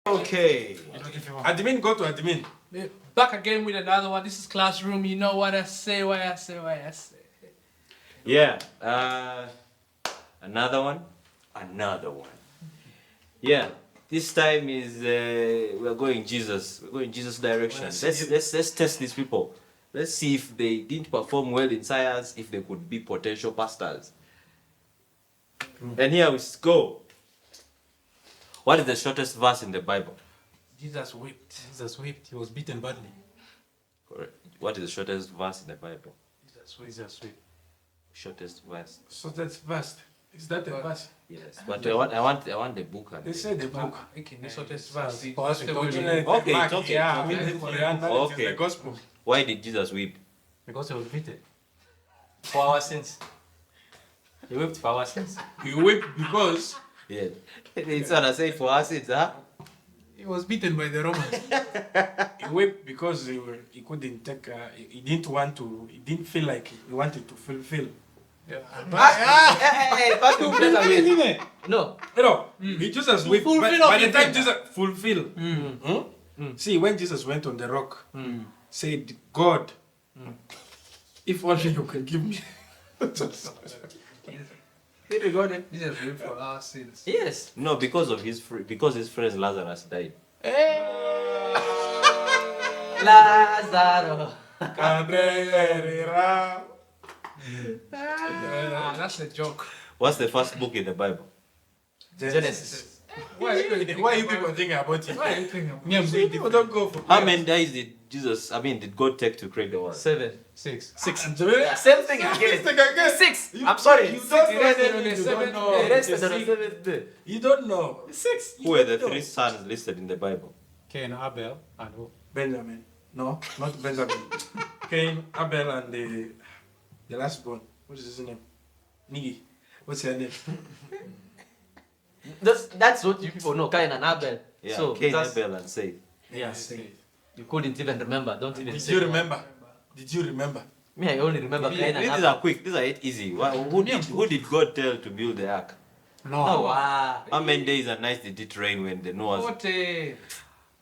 Okay. Admin, go to admin. Back again with another one. This is classroom. You know what I say, what I say, what I say. Yeah. Another one. Yeah. This time is we're going Jesus. We're going Jesus direction. Let's test these people. Let's see if they didn't perform well in science, if they could be potential pastors. And here we go. What is the shortest verse in the Bible? Jesus wept. Jesus wept. He was beaten badly. Correct. What is the shortest verse in the Bible? Jesus wept. Jesus wept. Shortest verse. So that's verse. Is that a verse? Yes. But I want the book. And They say the book. Okay, the shortest verse. For us, we told you. Okay, Mark, it's okay. Yeah, Okay. okay. The gospel. Why did Jesus weep? Because he was beaten. For our sins. He wept for our sins. You weep because Yeah. It's what I said for us, it's he was beaten by the Romans. He wept because he couldn't take. He didn't want to. He didn't feel like he wanted to fulfill. No. You know, Jesus wept. By the time Jesus fulfill. See, when Jesus went on the rock, said, "God, if only you can give me." Jesus wept for our sins. Yes. no, because his friend Lazarus died. Lazaro. That's a joke. What's the first book in the Bible? Genesis. Why are you people thinking about it? Why are you thinking? Me, I'm saying people don't go for. How many days did God take to create the world? 7. 6. Same Same thing again. 6. I'm sorry. You don't know. The rest is on the 7th day. You don't know. 6. Who were the three sons listed in the Bible? Cain, Abel, and who? Benjamin. No, not Benjamin. Cain, Abel, and the last born. What is his name? Nigi. What's her name? That's what you people know, Cain and Abel. Yeah, So, Cain, that's- Abel, and Seth. Yes. You couldn't even remember. Don't even Did say. you remember? Did you remember? Me, I only remember Cain and These Abel. are quick. These are easy. Who did God tell to build the ark? Oh, wow. How many days and nights did it rain when the Noah's? 40.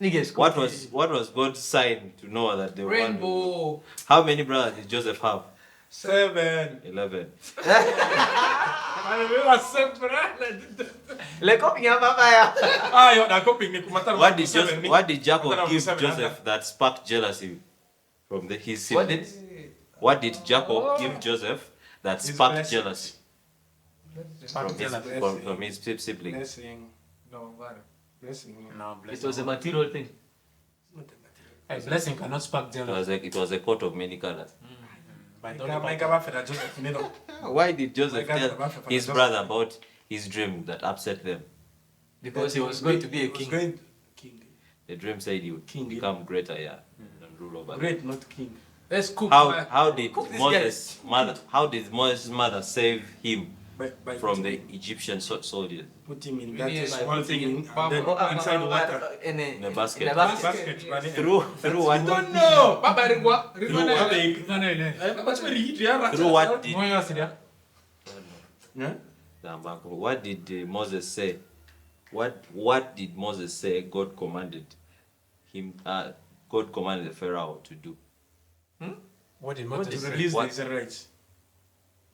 Niggas. What was God's sign to Noah that they were? Rainbow. How many brothers did Joseph have? 7. 11. Le coping ya papaya. You're not copying me. What did Jacob Matara give seven, Joseph that sparked jealousy from his What siblings? did? What did Jacob give Joseph that His sparked blessings. jealousy from his siblings? Blessing. No, what? Blessing. No, it was a material thing. A blessing cannot spark jealousy. It was a coat of many colors. But Why did Joseph My God, tell Joseph. his brother about his dream that upset them? Because he was going to be a king. King. The dream said he would King, become greater, and rule over them. Great, not king. Let's cook. How did Cook this Moses' mother save him By from the Egyptian soldiers? put him in We that need small like thing putting and then inside water. In In a basket. In a basket. Basket. Running. Through what? Don't know. Baba Rigwa. Through what did Yeah? what did Moses say? What did Moses say? God commanded him. God commanded the Pharaoh to do. What did To Moses say? release the What? Israelites.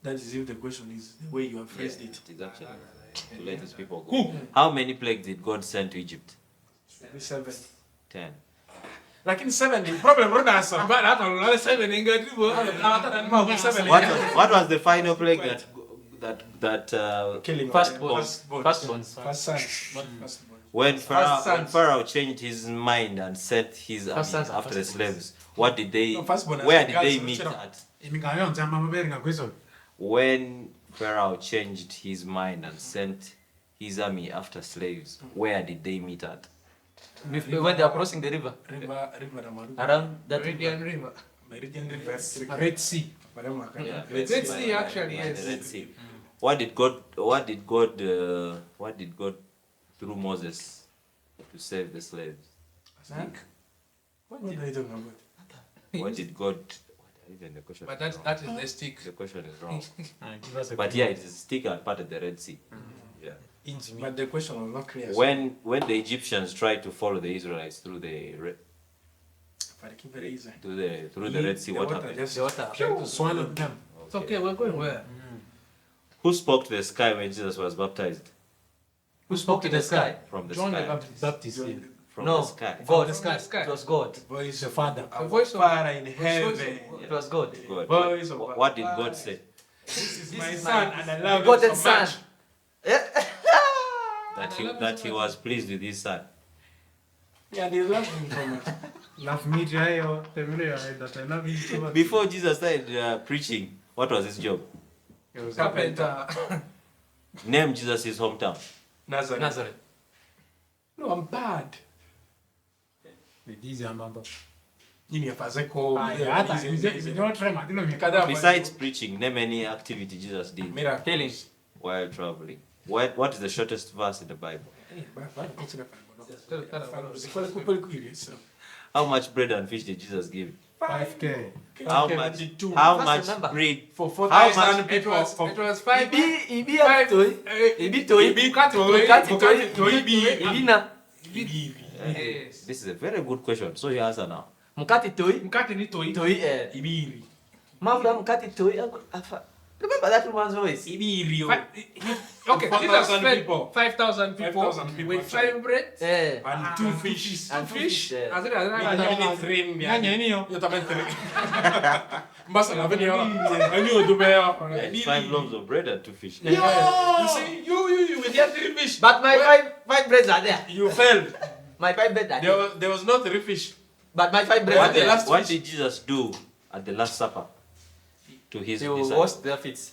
That is if the question is the way you have phrased it. It is actually to let his people go. How many plagues did God send to Egypt? 7. 10. Like in 7, the problem run answer. What was the final plague that Killing Firstborns. First son. Firstborn. when sons. Pharaoh changed his mind and sent his army First sons and after the first slaves? What did they? No, firstborn Where as did girls, they so meet children. at? Imikayonza amabere ngakwizo. When Pharaoh changed his mind and sent his army after slaves, where did they meet at? When they are crossing the river. River Ramaru. Around that Meridian river. River. Meridian River. Red Sea. Yeah, Red Sea, actually, yes. The Red Sea. What did God through Moses to save the slaves? What are you talking about? What did God? Even the question. But is that wrong. is the stick. The question is wrong. Give us a But yeah, it is stick and part of the Red Sea. Yeah. But the question was not clear. When the Egyptians tried to follow the Israelites through the But it very easy. through the Red Sea, what happened? Just The water tried to swallow them. It's okay, we're going where? Who spoke to the sky when Jesus was baptized? Who spoke to the sky? From the John the sky. Baptist. Baptist. From No, the sky. God. From the sky. It was God. voice The Father. of voice of- Father in heaven. It was God. God. Voice of What did God say? This is This my is son, my and I love begotten him so son. much. That he was pleased with his son. Yeah, they love him so much. Love me, Jayo. Tell me that I love him so much. Before Jesus started preaching, what was his job? He was Carpenter. Name Jesus' hometown. Nazareth. Nazareth. No, I'm bad. These are Mamba. Besides preaching, name any activity Jesus did Healing. while traveling. What is the shortest verse in the Bible? How much bread and fish did Jesus give? 5K. How Okay. much First bread? remember. For How 4,000 much- people. It was 5. Ibi toy. Ibi toy. Ibina. Yes. This is a very good question. So you answer now. Mukati toy. Mkate ni toi. Toy. Ibiri. Mafda mukati toy. Remember that woman's voice. Ibiri. Okay, 4,000 Jesus fed people. 5,000 people 5,000 people, with 5 bread. And 2 fish. And fish. As it is, Io também terei. Basta la venir. Anio do bear. Yes, 5 loaves of bread and 2 fish. You see, you with your 3 fish. But my five breads are there. You failed. My 5 breads are there. There was no 3 fish. But my 5 breads What are there. what did Jesus do at the Last Supper to his They will wash disciples? their feet.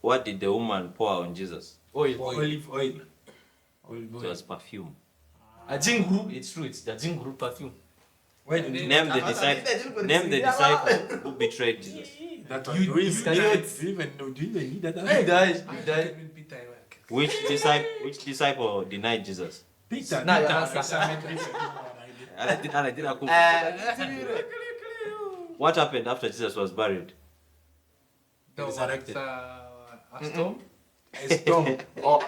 What did the woman pour on Jesus? Oil. Olive oil. It was perfume. A jinguru. It's true. It's the jinguru perfume. Why did you Name the disciple who betrayed Jesus. that one? You even know? Do you even need that? He died. He died. Which disciple denied Jesus? Peter. Now you answer. What happened after Jesus was buried? Resurrected. A storm. Oh,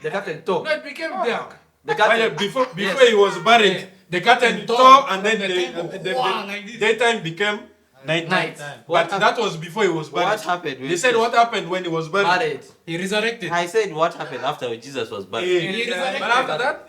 the captain tore. No, it became dark. The captain. Before Yes. he was buried, the curtain tore and then the daytime became night. Night. But that was before he was buried. What happened? They said what happened when he was buried. Married. He resurrected. I said what happened after Jesus was buried. He resurrected. but after that,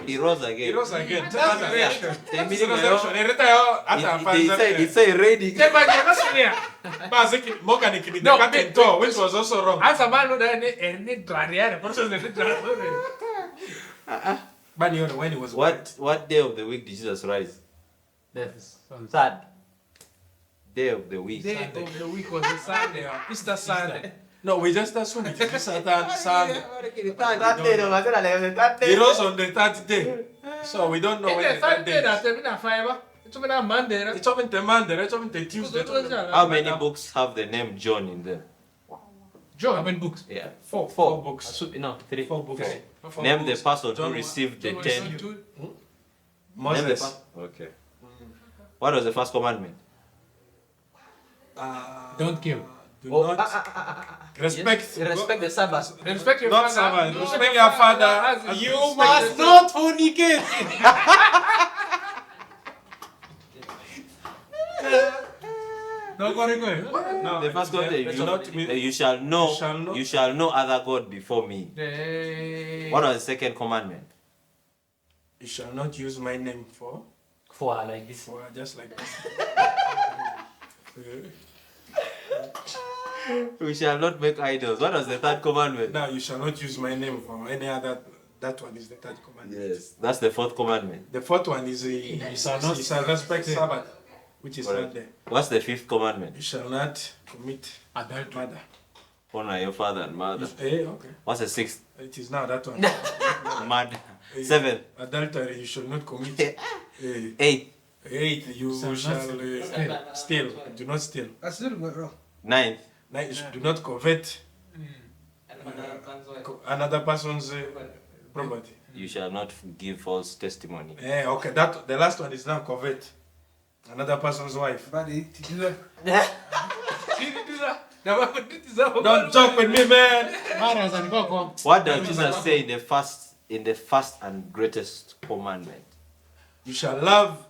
He rose again. he rose again. That's the reaction. That's the resurrection. He retired after He said ready. Take my question here. the No, curtain wait, tore, which was also wrong. As a man who doesn't drariare, person doesn't drariare. But when he was What day of the week did Jesus rise? Sad. Day of the week. Day of the week was a Sunday, Easter Sunday. no, we just assume it is Saturday. He He rose on the third day, so we don't know And when the the third Sunday day. that I'm in a fiber. It's been a Monday. It's often the Monday, it's often the Tuesday. How many books have the name John in them? John. How many books? Yeah. Four books. No, 3. 4 books. Name the person John who received the John 10. was two. Name the Moses. Okay. What was the first commandment? Don't kill. Do not respect. Respect the Sabbath. Respect your Not father. servant. Respect your father. as You respect must yourself. Not fornicate. No, go. No, The first commandment it's not you shall know You shall know. other God before me. What was the second commandment? You shall not use my name for Like this. just like this. We shall not make idols. What was the third commandment? Now you shall not use my name for any other. That one is the third commandment. Yes. That's the fourth commandment. The fourth one is you shall respect Sabbath, which is Correct. not there. What's the fifth commandment? You shall not commit Adultery. murder. Honor your father and mother. Okay. What's the sixth? It is now that one. Murder. Seventh. Adultery, you shall not commit. Eighth. 8, you shall steal. Do not steal. That's still wrong. Ninth. 9, you do not covet another person's property. You shall not give false testimony. Okay, that the last one is now covet another person's wife. But it is a. Don't joke with me, man. Maras and Coco. What does Jesus say in the first and greatest commandment? You shall love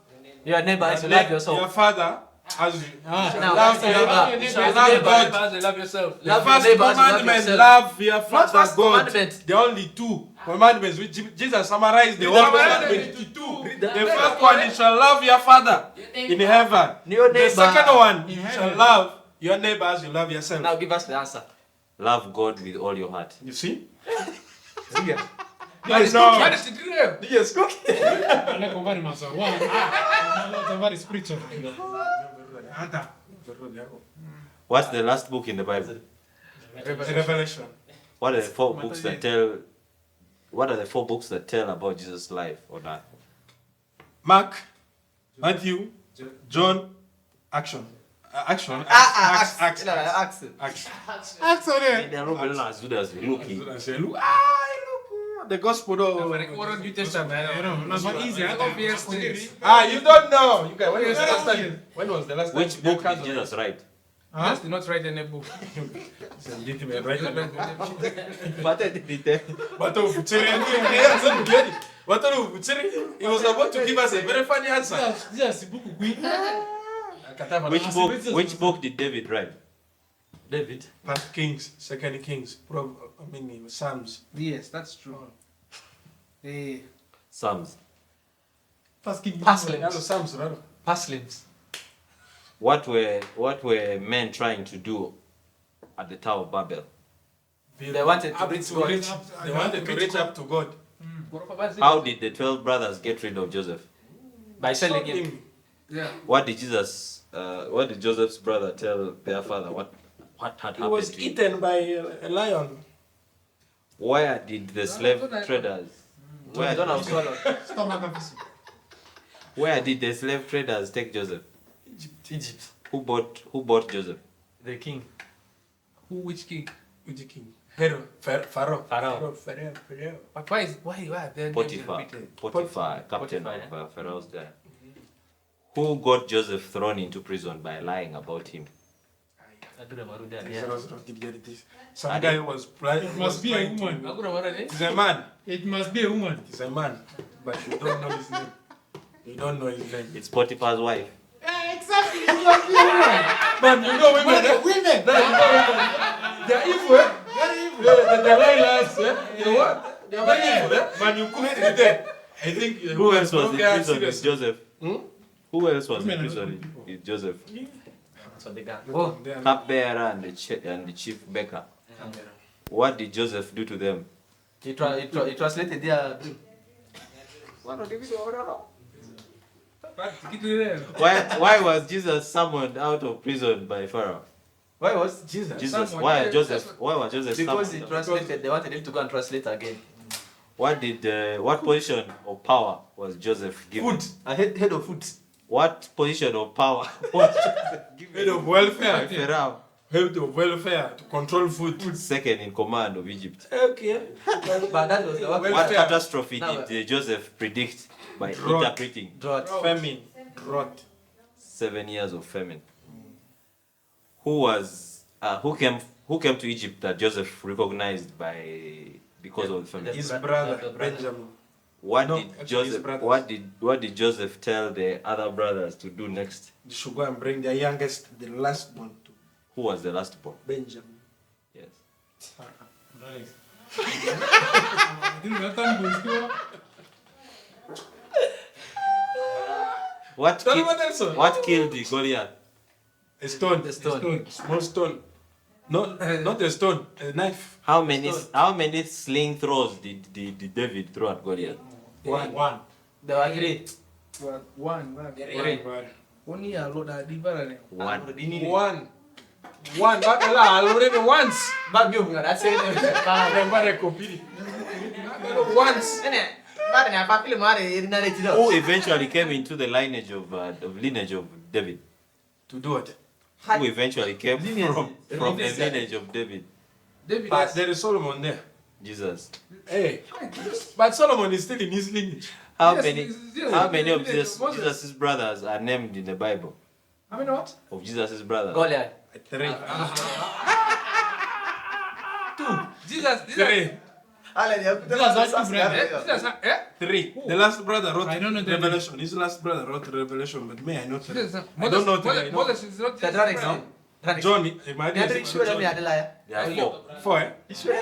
Your neighbor as you love yourself. your father as you Now, love that's your your neighbor. You neighbor. shall Love love God. God. Love yourself. The Love your first neighbor as you love commandment, yourself. love your Not father first God. commandment. The only two commandments which Jesus summarized the whole commandment into two. The first one, you shall love your father in heaven. Your The neighbor. second one, you shall love your neighbor as you love yourself. Now give us the answer. Love God with all your heart. You see? God is No. cooking. God is cooking. Yes, cooking. I like over myself. Wow. It's a very spiritual. What's the last book in the Bible? Revelation. What are the four books that tell? What are the four books that tell about Jesus' life or that? Mark, Matthew, John, Action. Action. Acts. Acts. Acts. Acts. They are not very as good as we look. Look, the gospel though. What do New Testament? It's not easy. I got You don't know. You guys, when was the last time? When was the last time? Which book did Jesus write? Jesus did not write any book. He was about to give us a very funny answer. Which book did David write? David. First Kings, Second Kings, Psalms. Yes, that's true. Hey. Psalms. Paslins. Psalms, right? Paslins. What were men trying to do at the Tower of Babel? They wanted to reach God. They wanted to reach up to God. How did the 12 brothers get rid of Joseph? By selling him. Yeah. What did Joseph's brother tell their father? What had He happened was to him? eaten by a lion. Where did the slave traders? Where did the slave traders take Joseph? Egypt. Who bought Joseph? The king. Which king? Which king? Pharaoh. But why? Potiphar, captain Potiphar, of Pharaoh's guy. Who got Joseph thrown into prison by lying about him? Some guy was planning. It must be a woman. He's a man. It must be a woman. He's a man. But you don't know his name. You don't know his name. It's Potiphar's wife. Exactly. It must be a woman. Man, you know women. Women. They're evil. Very evil. They're liars. You know what? They're very evil. Man, you could it there. I think. Who else was in prison with serious. Joseph? Who else was in Women are prison with Joseph? So they got. Oh, Cupbearer and the chief baker. What did Joseph do to them? he translated their dream. Why was Jesus summoned out of prison by Pharaoh? Why was Jesus? Why was Joseph Because he summoned? translated. They wanted him to go and translate again. What position of power was Joseph given? Food. I head of food. What position of power was Joseph given Head of welfare. by Pharaoh? Head of welfare to control food. Second in command of Egypt. Okay. But that was the What Welfare. catastrophe Now- did Joseph predict by Drought. interpreting drought. Famine. Drought. 7 years of famine? Who came to Egypt that Joseph recognized because of the famine? His the brother, brother. Benjamin. What No, did actually his Joseph brothers. what did Joseph tell the other brothers to do next? They should go and bring their youngest, the last born to Who was the last born? Benjamin. Yes. What killed the Goliath? A stone. The stone. Small stone. No, not a stone, a knife. How many sling throws did David throw at Goliath? One. There were three. One. Only a lot of different. One. One. But already once. But you, that's it. Once. Who eventually came into the lineage of David? To do what? Who eventually came from the lineage of David? David But has there is Solomon there. Jesus. Hey. But Solomon is still in his lineage. How Yes, many yes, how many of Moses. Jesus' brothers are named in the Bible? how many what? Of Jesus' brothers? Goliath. 3. Jesus. Three. Jesus. Eh? 3. The last brother wrote I don't know the Revelation. His last brother wrote Revelation, but me, I know 3. Jesus. I don't know 3. I know. Moses is not Jesus. John, it might be John. There are 4. 4, eh?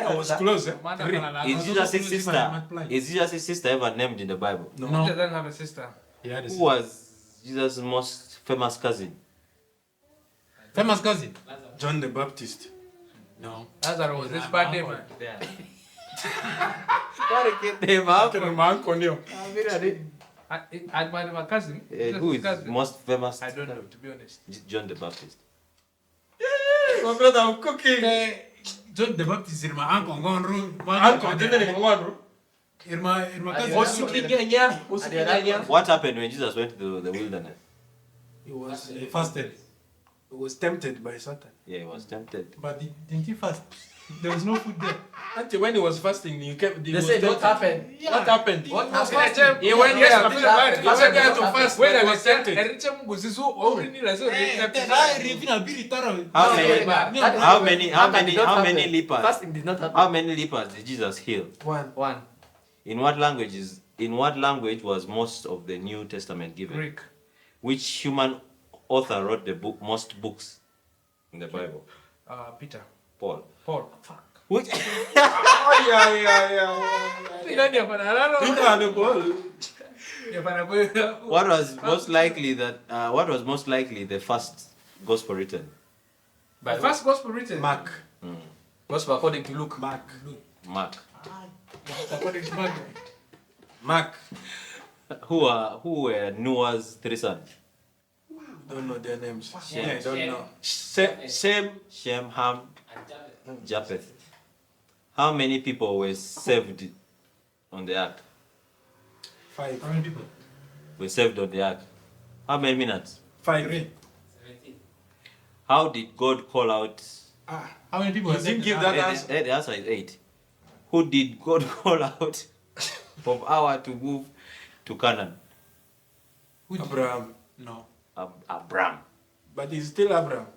I was close, eh? 3. Is Jesus' sister? Is Jesus' sister ever named in the Bible? No. Jesus doesn't have a sister. Yeah, Who was Jesus' most famous cousin? Famous cousin? John the Baptist. No. Lazarus was his birthday, man. And my cousin. Who is cousin. most famous? I don't know, to be honest. John the Baptist. My brother, I'm cooking. John the Baptist is my uncle. Uncle, didn't even want. Irma cousin. What happened when Jesus went to the wilderness? He was Fasted. He was tempted by Satan. Yeah, he was tempted. But didn't he fast? There was no food there. Until when he was fasting, he kept. They said what happened? What happened? What He happened? He went there. He went there to fast. Wait, But he I was was tempted. How many lepers? Fasting did not happen. How many lepers did Jesus heal? One. In what language was most of the New Testament given? Greek. Which human author wrote the book most books in the Bible? Peter. Paul. Paul. Fuck. Which what was most likely the first gospel written? The first gospel written. Mark. Gospel according to Luke. Mark. Mark. Who were Noah's 3 sons? Don't know their names. Shem. Yeah, don't know. Shem. Ham, Japheth. How many people were saved on the ark? 5. How many people? Were saved on the ark? How many minutes? 5. How did God call out? How many people? He didn't give that answer. The answer is 8. Who did God call out from Ar to move to Canaan? Abraham. No. Abram. But he's still Abraham.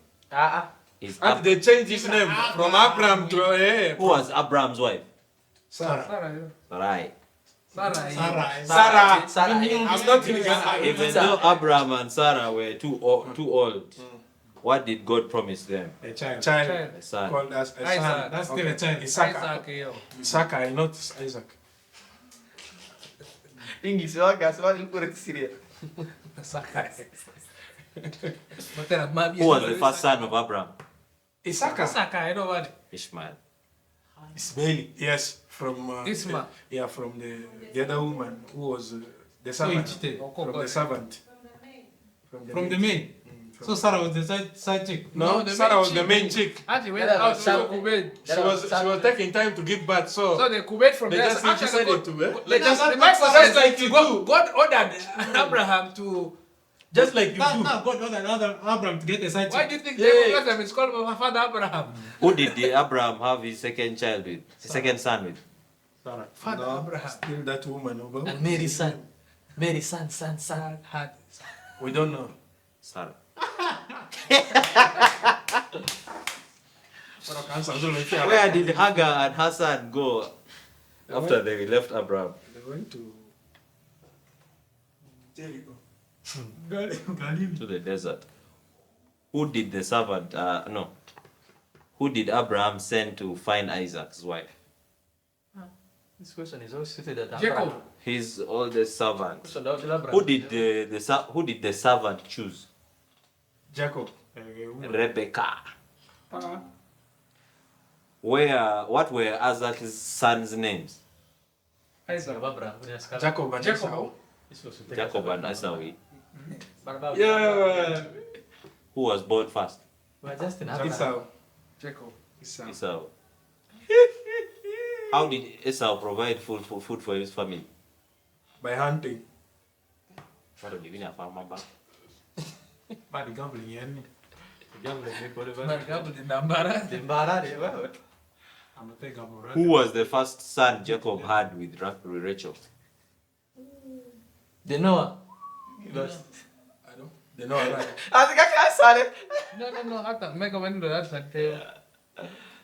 Is And they changed his name from Abraham to Who was Abram's wife? Sarah. Sarai. Sarah. I'm not Even though Abraham and Sarah were too old, what did God promise them? a child. A son. Called as a Isaac. son. That's still a child. Isaac, not Isaac. English, correct Syria. Who was the first son of Abraham? Isaac. Ishmael. Ismail. Yes, from Ismail. Yeah, from the other woman who was the servant. From the servant. From the main. So Sarah was the side chick. No, Sarah was the main chick. Auntie went out to Kuwait. She was taking time to give birth, so So they Kuwait from they there. just Actually, decided God, to. the Bible Just like you do. God ordered Abraham to. Just like you do. Now God ordered Abraham to get a side Why chick. do you think Yeah. Abraham is called my father Abraham? Who did Abraham have his second child with? His second son with? Sarah. Father No, Abraham. still that woman over. And Mary's son. Mary's son. Had. We don't know. Sarah. Where did Hagar and her son go after they left Abraham? They went to Jericho. To the desert. Who did the servant, who did Abraham send to find Isaac's wife? This question is also suited at Jacob. His oldest servant. So that will Who did the servant choose? Jacob. Rebecca. What were Isaac's sons' names? Isaac. Jacob and Jacob. Esau. Jacob and Esau. Yeah. Who was born first? We're just in Esau. Jacob. Esau. How did Esau provide food for his family? By hunting. Bad gambling, yeah. I'm a take up. Who was the first son Jacob had with Rachel? The Noah. They know right. I think I can't say it. No. After make a window, that's a tail.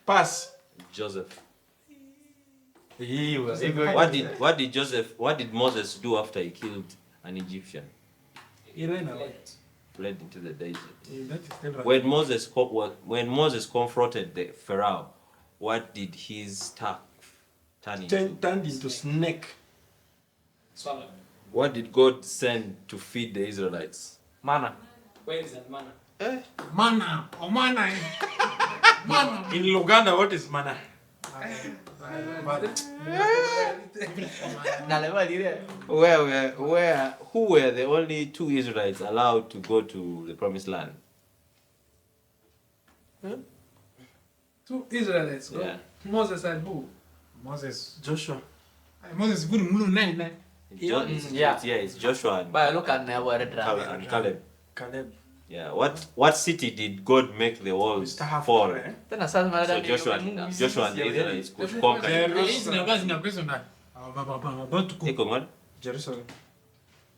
Pass. Joseph. What What did Moses do after he killed an Egyptian? He ran away. Fled into the desert. That is still right. When Moses confronted the Pharaoh, what did his staff turn into? Turned into snake. What did God send to feed the Israelites? Mana. Where is that mana? Mana. Oh, mana. Mana. In Luganda, what is mana? Who were the only two Israelites allowed to go to the promised land? Two Israelites. Yeah. Moses and who? Moses. Joshua. Moses good mulu nine. It's Joshua and But look at never Caleb. Caleb. Yeah. What city did God make the walls Mr. Half, fall? eh? Then I started my So Joshua and the Israelites could conquer it. Hizi na kazi na question that. About to Hey, cook. come on. Jerusalem.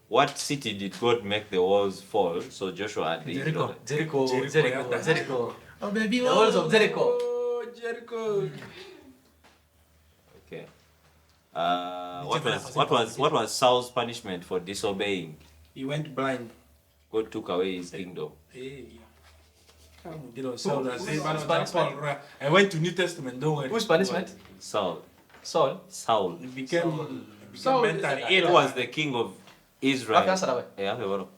What city did God make the walls fall? So Joshua and the Jericho. Israelites. Jericho. Oh baby. The walls of Jericho. Oh, Jericho. Okay. What was Saul's punishment for disobeying? He went blind. God took away his kingdom. Hey. Come, you know, Saul, I say, man, that's Paul, right? I went to New Testament, don't worry. Who's punishment? Saul. Saul. He became Saul. mentally ill. Who was the king of Israel? Okay, answer that way. Yeah, okay, well,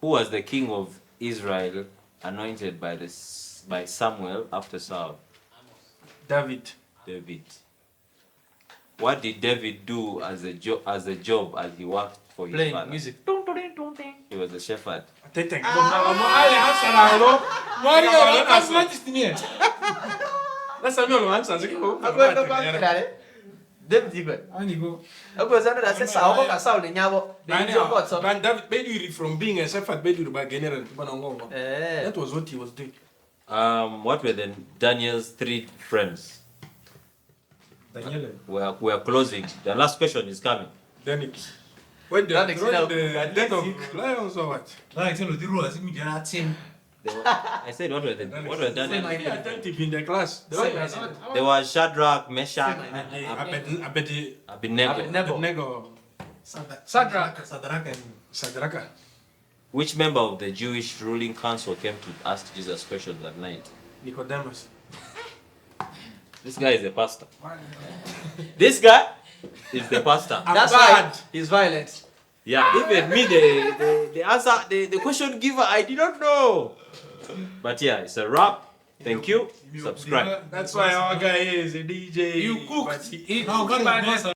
who was the king of Israel anointed by Samuel after Saul? David. David. What did David do as a job as he worked for his Playing father? music. He was a shepherd. Tete. Mario, that's not just me. That's a no answer. David Igwe. And you go. Ako sana na sasa ako ka Saul ni nyabo. Man, David made from being a shepherd, made you by general. Eh. That was what he was doing. What were Daniel's 3 friends? Daniel. We are closing. The last question is coming. Then when they That throw example, the dead of lions or what? Like tell the rule as me jana team. I said what were Daniel? Be attentive in the class. They were Shadrach, Meshach, Abednego. Abednego. Sadraka. Which member of the Jewish ruling council came to ask Jesus questions at night? Nicodemus. This guy is the pastor. This guy is the pastor. That's why he's violent. Yeah, even me, the answer, the question giver, I did not know. But yeah, it's a wrap. Thank you. Subscribe. That's why our guy is a DJ. You cooked. but he- Now, what about this?